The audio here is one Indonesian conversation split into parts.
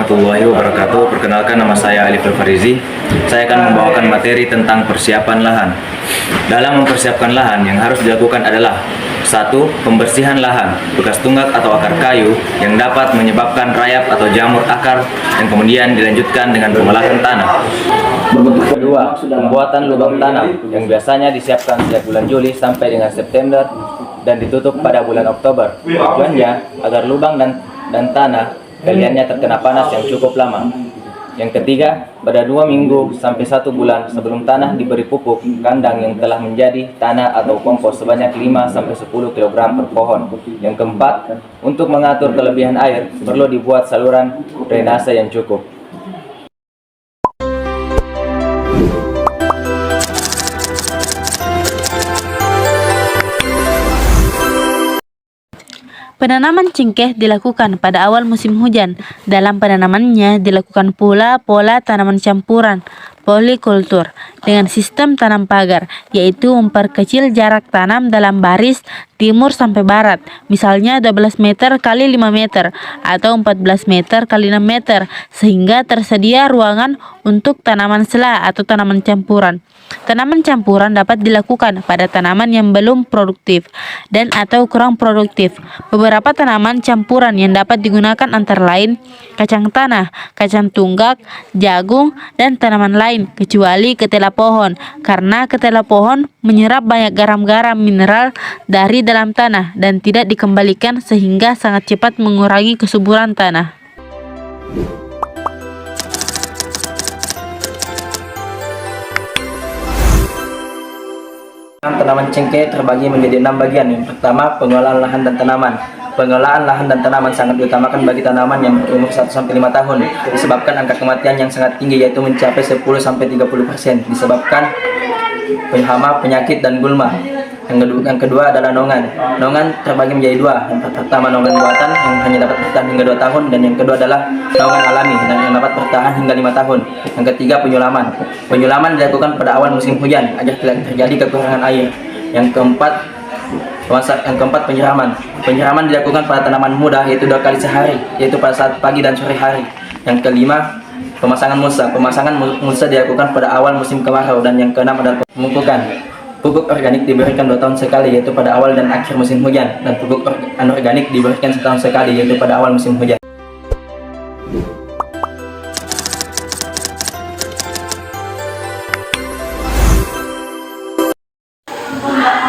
warahmatullahi wabarakatuh. Perkenalkan, nama saya Alif Farizi. Saya akan membawakan materi tentang persiapan lahan. Dalam mempersiapkan lahan, yang harus dilakukan adalah: 1. Pembersihan lahan, bekas tunggak atau akar kayu yang dapat menyebabkan rayap atau jamur akar, yang kemudian dilanjutkan dengan pengolahan tanah. Kedua, pembuatan lubang tanam yang biasanya disiapkan sejak bulan Juli sampai dengan September dan ditutup pada bulan Oktober. Tujuannya agar lubang dan tanah galiannya terkena panas yang cukup lama. Yang ketiga, pada 2 minggu sampai 1 bulan sebelum tanah diberi pupuk kandang yang telah menjadi tanah atau kompos sebanyak 5 sampai 10 kg per pohon. Yang keempat, untuk mengatur kelebihan air perlu dibuat saluran drainase yang cukup. Penanaman cengkeh dilakukan pada awal musim hujan. Dalam penanamannya dilakukan pula pola tanaman campuran polikultur dengan sistem tanam pagar, yaitu memperkecil jarak tanam dalam baris timur sampai barat, misalnya 12 meter kali 5 meter atau 14 meter kali 6 meter, sehingga tersedia ruangan untuk tanaman sela atau tanaman campuran. Tanaman campuran dapat dilakukan pada tanaman yang belum produktif dan atau kurang produktif. Beberapa tanaman campuran yang dapat digunakan antara lain kacang tanah, kacang tunggak, jagung, dan tanaman lain, kecuali ketela pohon, karena ketela pohon menyerap banyak garam-garam mineral dari dalam tanah dan tidak dikembalikan, sehingga sangat cepat mengurangi kesuburan tanah. Tanaman cengkeh terbagi menjadi 6 bagian. Yang pertama, pengolahan lahan dan tanaman. Pengolahan lahan dan tanaman sangat diutamakan bagi tanaman yang berumur 1-5 tahun, disebabkan angka kematian yang sangat tinggi, yaitu mencapai 10-30%, disebabkan hama, penyakit, dan gulma. Yang kedua adalah nongan. Nongan terbagi menjadi 2. Yang pertama, nongan buatan yang hanya dapat bertahan hingga 2 tahun, dan yang kedua adalah nongan alami yang dapat bertahan hingga 5 tahun. Yang ketiga, penyulaman. Penyulaman dilakukan pada awal musim hujan agar tidak terjadi kekurangan air. Yang keempat, penyiraman. Penyiraman dilakukan pada tanaman muda, yaitu 2 kali sehari, yaitu pada saat pagi dan sore hari. Yang kelima, pemasangan mulsa. Pemasangan mulsa dilakukan pada awal musim kemarau. Dan yang keenam adalah pemupukan. Pupuk organik diberikan 2 tahun sekali, yaitu pada awal dan akhir musim hujan, dan pupuk anorganik diberikan 1 tahun sekali, yaitu pada awal musim hujan.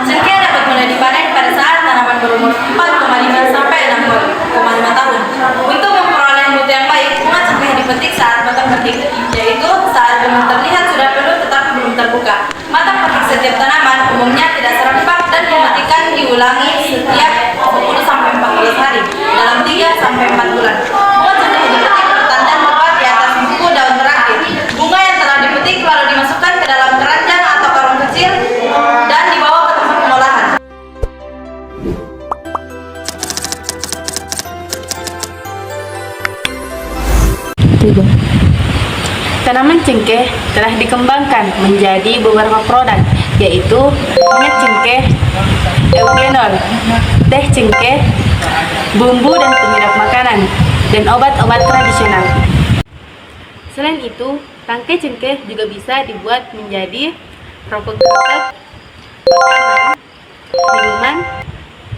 Cengkeh dapat mulai dipanen pada saat tanaman berumur 4,5 sampai 6,5 tahun. Untuk memperoleh mutu yang baik, bunga cengkeh dipetik saat batang petik, yaitu saat belum terlihat sudah penuh tetapi belum terbuka. Matang petik setiap tanaman umumnya tidak serempak dan pemetikan diulangi setiap 10-14 hari dalam 3-4 bulan. Bunga cengkeh dipetik bertanda tepat di atas buku daun terakhir. Bunga yang telah dipetik lalu dimasukkan ke dalam keranjang atau karung kecil dan dibawa ke tempat pengolahan. Tanaman cengkeh telah dikembangkan menjadi beberapa produk, yaitu minyak cengkeh, euklenol, teh cengkeh, bumbu dan penyedap makanan, dan obat-obat tradisional. Selain itu, tangkai cengkeh juga bisa dibuat menjadi rokok kretek, makanan, minuman,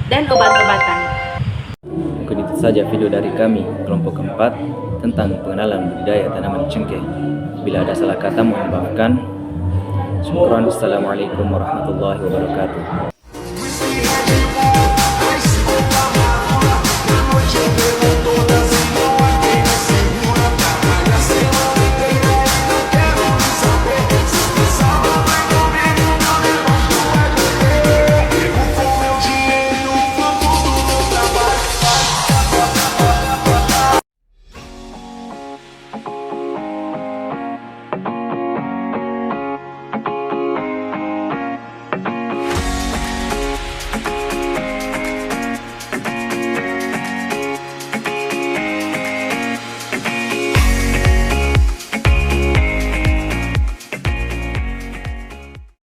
dan obat-obatan. Mungkin itu saja video dari kami, kelompok keempat, tentang pengenalan budidaya tanaman cengkeh. Bila ada salah kata, mohon maafkan. Syukran. Assalamualaikum warahmatullahi wabarakatuh.